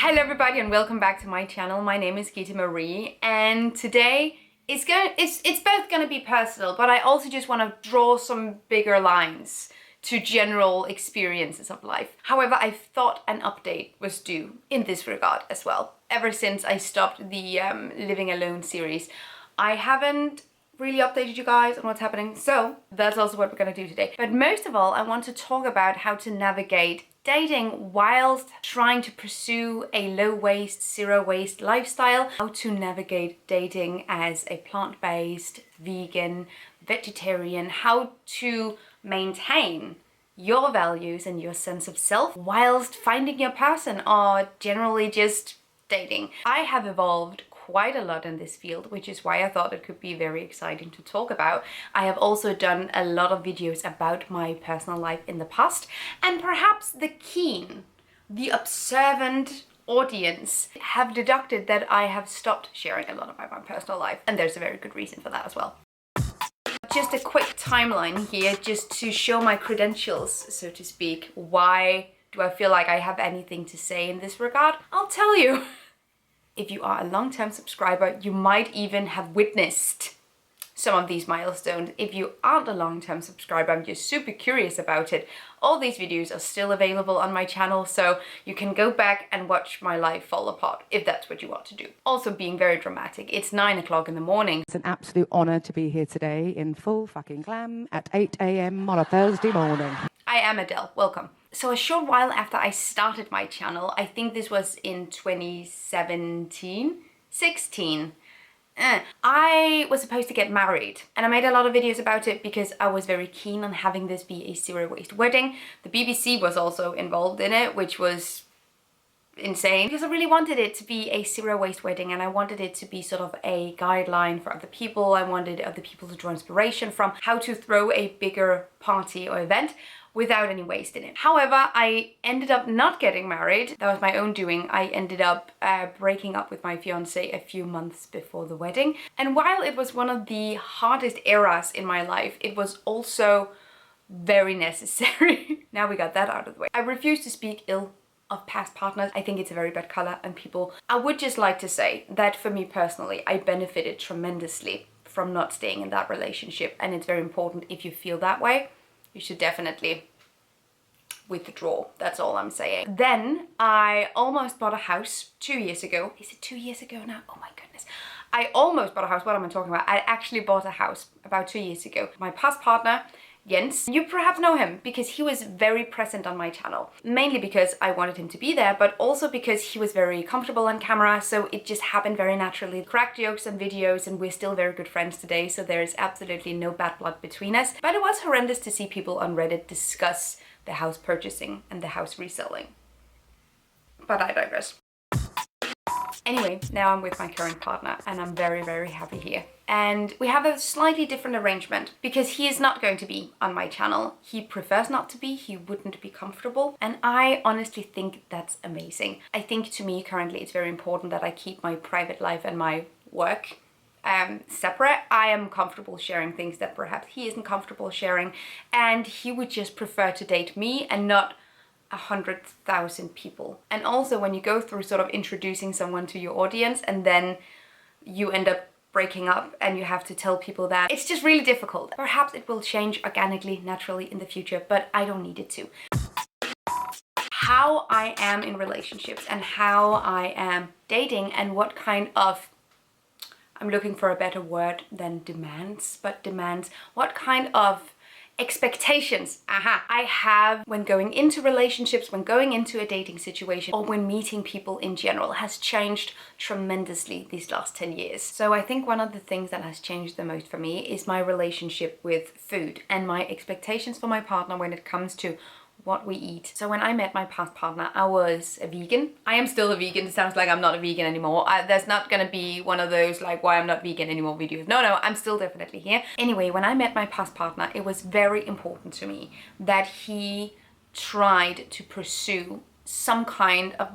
Hello everybody and welcome back to my channel. My name is Gita Marie and today it's both going to be personal, but I also just want to draw some bigger lines to general experiences of life. However, I thought an update was due in this regard as well. Ever since I stopped the Living Alone series, I haven't really updated you guys on what's happening, so that's also what we're going to do today. But most of all, I want to talk about how to navigate dating whilst trying to pursue a low waste, zero waste lifestyle, how to navigate dating as a plant-based, vegan, vegetarian, how to maintain your values and your sense of self whilst finding your person or generally just dating. I have evolved quite a lot in this field, which is why I thought it could be very exciting to talk about. I have also done a lot of videos about my personal life in the past, and perhaps the keen, the observant audience have deducted that I have stopped sharing a lot about my personal life, and there's a very good reason for that as well. Just a quick timeline here, just to show my credentials, so to speak. Why do I feel like I have anything to say in this regard? I'll tell you. If you are a long-term subscriber, you might even have witnessed some of these milestones. If you aren't a long-term subscriber, I'm just super curious about it. All these videos are still available on my channel, so you can go back and watch my life fall apart if that's what you want to do. Also being very dramatic, it's 9 o'clock in the morning. It's an absolute honor to be here today in full fucking glam at 8 a.m. on a Thursday morning. I am Adele, welcome. So a short while after I started my channel, I think this was in 2017, 16, I was supposed to get married, and I made a lot of videos about it because I was very keen on having this be a zero waste wedding. The BBC was also involved in it, which was insane because I really wanted it to be a zero waste wedding, and I wanted it to be sort of a guideline for other people. I wanted other people to draw inspiration from how to throw a bigger party or event without any waste in it. However, I ended up not getting married. That was my own doing. I ended up breaking up with my fiance a few months before the wedding. And while it was one of the hardest eras in my life, it was also very necessary. Now we got that out of the way. I refuse to speak ill of past partners. I think it's a very bad color and people. I would just like to say that for me personally, I benefited tremendously from not staying in that relationship. And it's very important, if you feel that way, you should definitely withdraw. That's all I'm saying. Then I almost bought a house 2 years ago. Is it 2 years ago now? Oh my goodness. I almost bought a house. What am I talking about? I actually bought a house about 2 years ago. My past partner, Jens, you perhaps know him because he was very present on my channel. Mainly because I wanted him to be there, but also because he was very comfortable on camera, so it just happened very naturally. Crack jokes and videos, and we're still very good friends today, so there is absolutely no bad blood between us. But it was horrendous to see people on Reddit discuss the house purchasing and the house reselling. But I digress. Anyway, now I'm with my current partner and I'm very, very happy here. And we have a slightly different arrangement because he is not going to be on my channel. He prefers not to be, he wouldn't be comfortable. And I honestly think that's amazing. I think to me currently it's very important that I keep my private life and my work separate. I am comfortable sharing things that perhaps he isn't comfortable sharing, and he would just prefer to date me and not 100,000 people. And also when you go through sort of introducing someone to your audience and then you end up breaking up and you have to tell people that, it's just really difficult. Perhaps it will change organically, naturally in the future, but I don't need it to. How I am in relationships and how I am dating and what kind of, I'm looking for a better word than demands, but demands, what kind of expectations I have when going into relationships, when going into a dating situation, or when meeting people in general has changed tremendously these last 10 years. So I think one of the things that has changed the most for me is my relationship with food and my expectations for my partner when it comes to what we eat. So when I met my past partner, I was a vegan. I am still a vegan. It sounds like I'm not a vegan anymore. There's not gonna be one of those like why I'm not vegan anymore videos. No, I'm still definitely here. Anyway, when I met my past partner, it was very important to me that he tried to pursue some kind of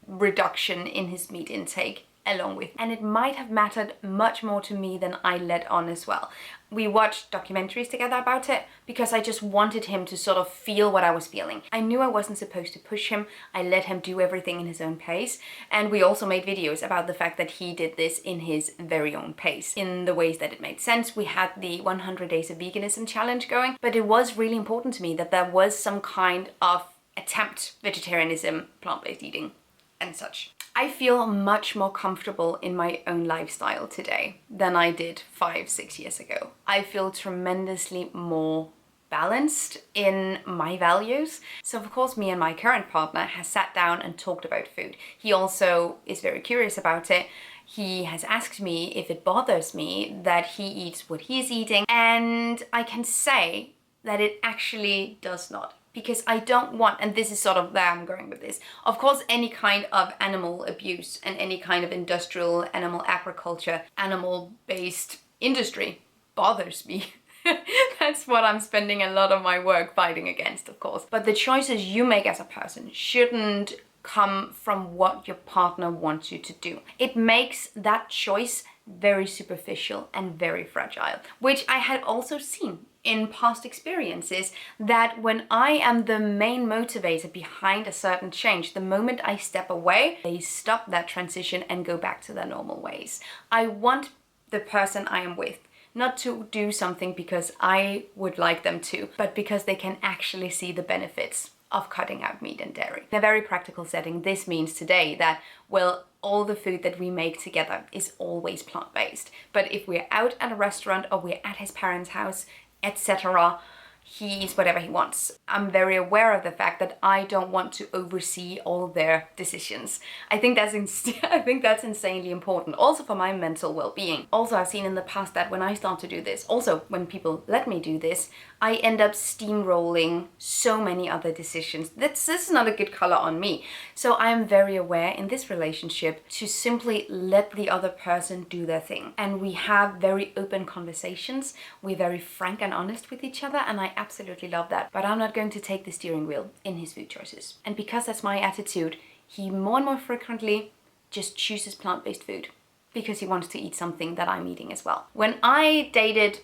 reduction in his meat intake along with. And it might have mattered much more to me than I let on as well. We watched documentaries together about it because I just wanted him to sort of feel what I was feeling. I knew I wasn't supposed to push him. I let him do everything in his own pace. And we also made videos about the fact that he did this in his very own pace, in the ways that it made sense. We had the 100 Days of Veganism challenge going, but it was really important to me that there was some kind of attempt vegetarianism, plant-based eating, and such. I feel much more comfortable in my own lifestyle today than I did 5-6 years ago. I feel tremendously more balanced in my values. So of course, me and my current partner has sat down and talked about food. He also is very curious about it. He has asked me if it bothers me that he eats what he is eating, and I can say that it actually does not. Because I don't want, and this is sort of where I'm going with this, of course any kind of animal abuse and any kind of industrial animal agriculture, animal-based industry bothers me. That's what I'm spending a lot of my work fighting against, of course. But the choices you make as a person shouldn't come from what your partner wants you to do. It makes that choice very superficial and very fragile, which I had also seen in past experiences, that when I am the main motivator behind a certain change, the moment I step away, they stop that transition and go back to their normal ways. I want the person I am with not to do something because I would like them to, but because they can actually see the benefits of cutting out meat and dairy. In a very practical setting, this means today that, well, all the food that we make together is always plant-based. But if we're out at a restaurant or we're at his parents' house, etc., he eats whatever he wants. I'm very aware of the fact that I don't want to oversee all their decisions. I think that's insanely important, also for my mental well-being. Also, I've seen in the past that when I start to do this, also when people let me do this, I end up steamrolling so many other decisions. This is not a good color on me. So I am very aware in this relationship to simply let the other person do their thing. And we have very open conversations. We're very frank and honest with each other, and I absolutely love that. But I'm not going to take the steering wheel in his food choices. And because that's my attitude, he more and more frequently just chooses plant-based food because he wants to eat something that I'm eating as well. When I dated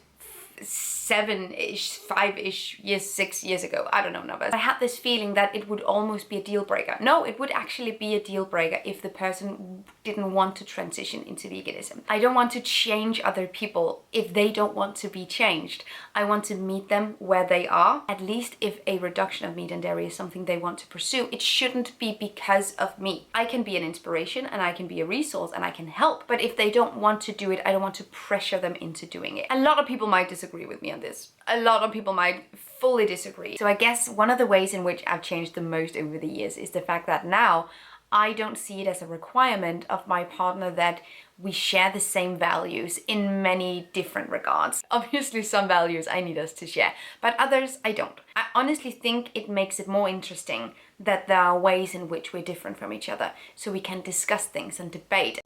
5-ish years, 6 years ago, I don't know numbers, I had this feeling that it would almost be a deal breaker. No, it would actually be a deal breaker if the person didn't want to transition into veganism. I don't want to change other people if they don't want to be changed. I want to meet them where they are. At least if a reduction of meat and dairy is something they want to pursue, it shouldn't be because of me. I can be an inspiration and I can be a resource and I can help, but if they don't want to do it, I don't want to pressure them into doing it. A lot of people might disagree with me on this. A lot of people might fully disagree. So I guess one of the ways in which I've changed the most over the years is the fact that now I don't see it as a requirement of my partner that we share the same values in many different regards. Obviously some values I need us to share, but others I don't. I honestly think it makes it more interesting that there are ways in which we're different from each other, so we can discuss things and debate.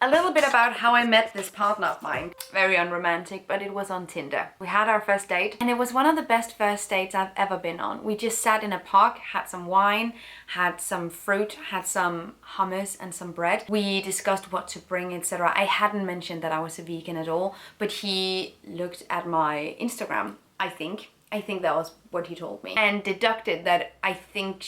A little bit about how I met this partner of mine. Very unromantic, but it was on Tinder. We had our first date, and it was one of the best first dates I've ever been on. We just sat in a park, had some wine, had some fruit, had some hummus and some bread. We discussed what to bring, etc. I hadn't mentioned that I was a vegan at all, but he looked at my Instagram, I think that was what he told me, and deducted that I think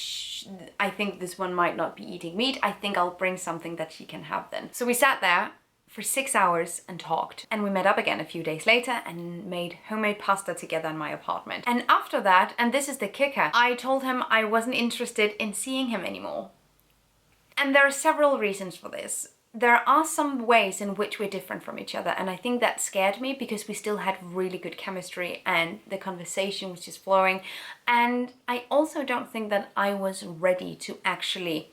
this one might not be eating meat. I think I'll bring something that she can have then. So we sat there for 6 hours and talked, and we met up again a few days later and made homemade pasta together in my apartment. And after that, and this is the kicker, I told him I wasn't interested in seeing him anymore. And there are several reasons for this. There are some ways in which we're different from each other, and I think that scared me because we still had really good chemistry and the conversation was just flowing. And I also don't think that I was ready to actually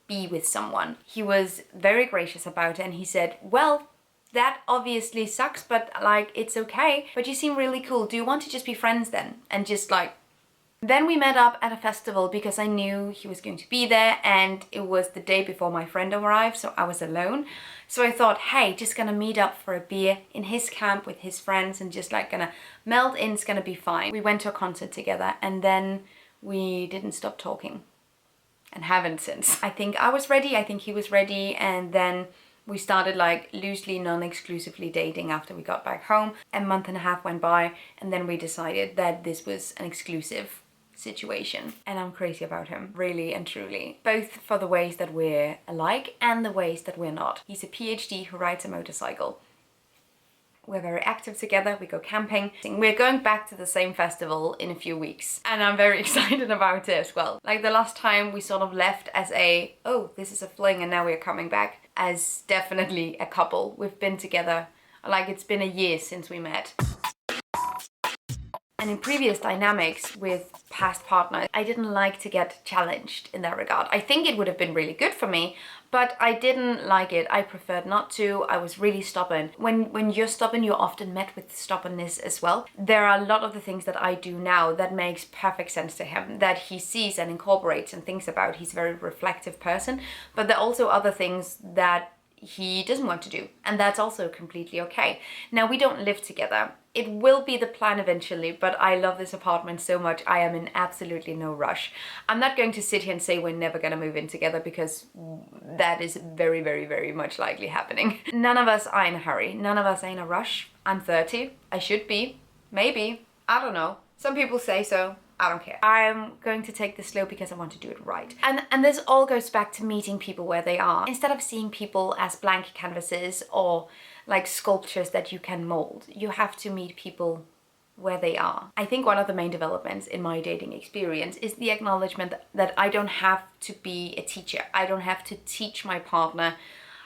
be with someone. He was very gracious about it, and he said, well, that obviously sucks, but like, it's okay. But you seem really cool. Do you want to just be friends then? And just like, then we met up at a festival because I knew he was going to be there, and it was the day before my friend arrived, so I was alone. So I thought, hey, just gonna meet up for a beer in his camp with his friends and just like gonna meld in, it's gonna be fine. We went to a concert together and then we didn't stop talking. and haven't since. I think I was ready, I think he was ready, and then we started like loosely, non-exclusively dating after we got back home. A month and a half went by, and then we decided that this was an exclusive situation. And I'm crazy about him, really and truly. Both for the ways that we're alike and the ways that we're not. He's a PhD who rides a motorcycle. We're very active together, we go camping. We're going back to the same festival in a few weeks, and I'm very excited about it as well. Like the last time we sort of left as a, oh, this is a fling, and now we're coming back as definitely a couple. We've been together, like it's been a year since we met. And in previous dynamics with past partners, I didn't like to get challenged in that regard. I think it would have been really good for me, but I didn't like it. I preferred not to. I was really stubborn. When you're stubborn, you're often met with stubbornness as well. There are a lot of the things that I do now that makes perfect sense to him, that he sees and incorporates and thinks about. He's a very reflective person, but there are also other things that he doesn't want to do, and that's also completely okay. Now, we don't live together. It will be the plan eventually, but I love this apartment so much. I am in absolutely no rush. I'm not going to sit here and say we're never gonna move in together, because that is very, very, very much likely happening. None of us are in a hurry. None of us are in a rush. I'm 30. I should be. Maybe. I don't know. Some people say so. I don't care. I'm going to take this slow because I want to do it right. And this all goes back to meeting people where they are. Instead of seeing people as blank canvases or like sculptures that you can mold, you have to meet people where they are. I think one of the main developments in my dating experience is the acknowledgement that I don't have to be a teacher. I don't have to teach my partner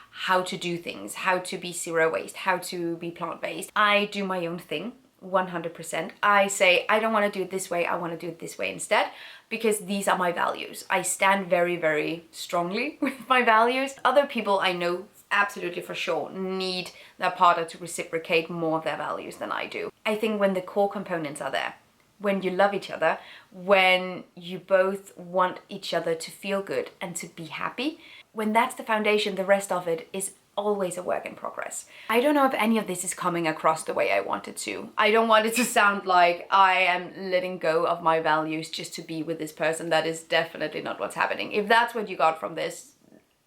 how to do things, how to be zero waste, how to be plant-based. I do my own thing. 100%. I say, I don't want to do it this way, I want to do it this way instead, because these are my values. I stand very, very strongly with my values. Other people I know absolutely for sure need their partner to reciprocate more of their values than I do. I think when the core components are there, when you love each other, when you both want each other to feel good and to be happy, when that's the foundation, the rest of it is always a work in progress. I don't know if any of this is coming across the way I want it to. I don't want it to sound like I am letting go of my values just to be with this person. That is definitely not what's happening. If that's what you got from this,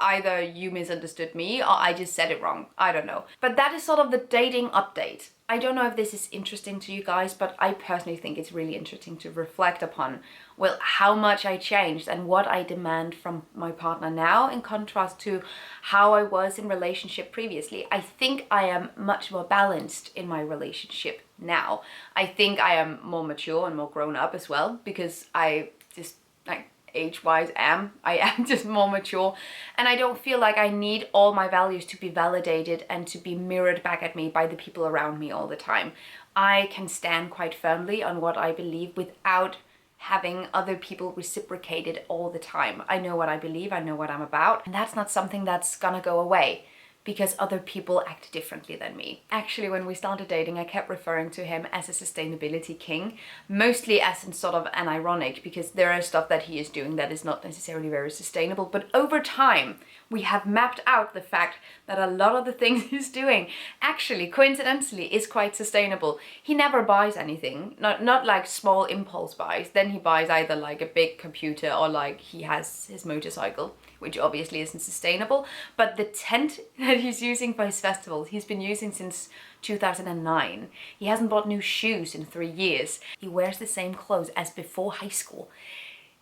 either you misunderstood me or I just said it wrong. I don't know. But that is sort of the dating update. I don't know if this is interesting to you guys, but I personally think it's really interesting to reflect upon, well, how much I changed and what I demand from my partner now in contrast to how I was in relationship previously. I think I am much more balanced in my relationship now. I think I am more mature and more grown up as well, because I just, like, age-wise I am just more mature, and I don't feel like I need all my values to be validated and to be mirrored back at me by the people around me all the time. I can stand quite firmly on what I believe without having other people reciprocate it all the time. I know what I believe, I know what I'm about, and that's not something that's gonna go away because other people act differently than me. Actually, when we started dating, I kept referring to him as a sustainability king, mostly as in sort of an ironic, because there is stuff that he is doing that is not necessarily very sustainable, but over time, we have mapped out the fact that a lot of the things he's doing actually, coincidentally, is quite sustainable. He never buys anything, not like small impulse buys. Then he buys either like a big computer or like he has his motorcycle, which obviously isn't sustainable. But the tent that he's using for his festivals, he's been using since 2009. He hasn't bought new shoes in 3 years. He wears the same clothes as before high school.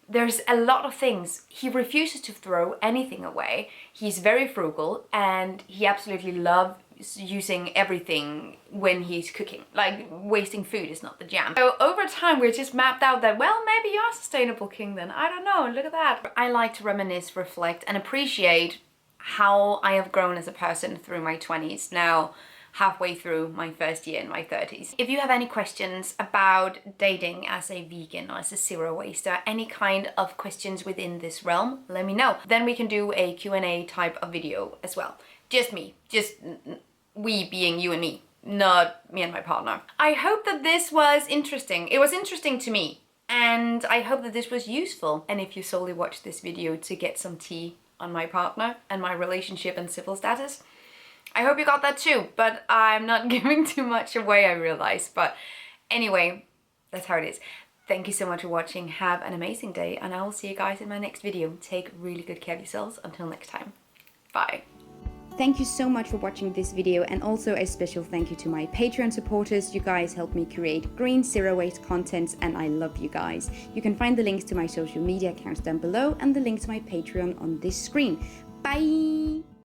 There's a lot of things. He refuses to throw anything away. He's very frugal, and he absolutely loves using everything when he's cooking. Like, wasting food is not the jam. So over time, we're just mapped out that, well, maybe you're a sustainable king then. I don't know, look at that. I like to reminisce, reflect, and appreciate how I have grown as a person through my 20s. Now, halfway through my first year in my 30s. If you have any questions about dating as a vegan or as a zero waster, any kind of questions within this realm, let me know. Then we can do a Q&A type of video as well. Just me, just we being you and me, not me and my partner. I hope that this was interesting. It was interesting to me, and I hope that this was useful. And if you solely watched this video to get some tea on my partner and my relationship and civil status, I hope you got that too, but I'm not giving too much away, I realize. But anyway, that's how it is. Thank you so much for watching. Have an amazing day, and I will see you guys in my next video. Take really good care of yourselves. Until next time. Bye. Thank you so much for watching this video, and also a special thank you to my Patreon supporters. You guys help me create green zero waste content, and I love you guys. You can find the links to my social media accounts down below and the link to my Patreon on this screen. Bye!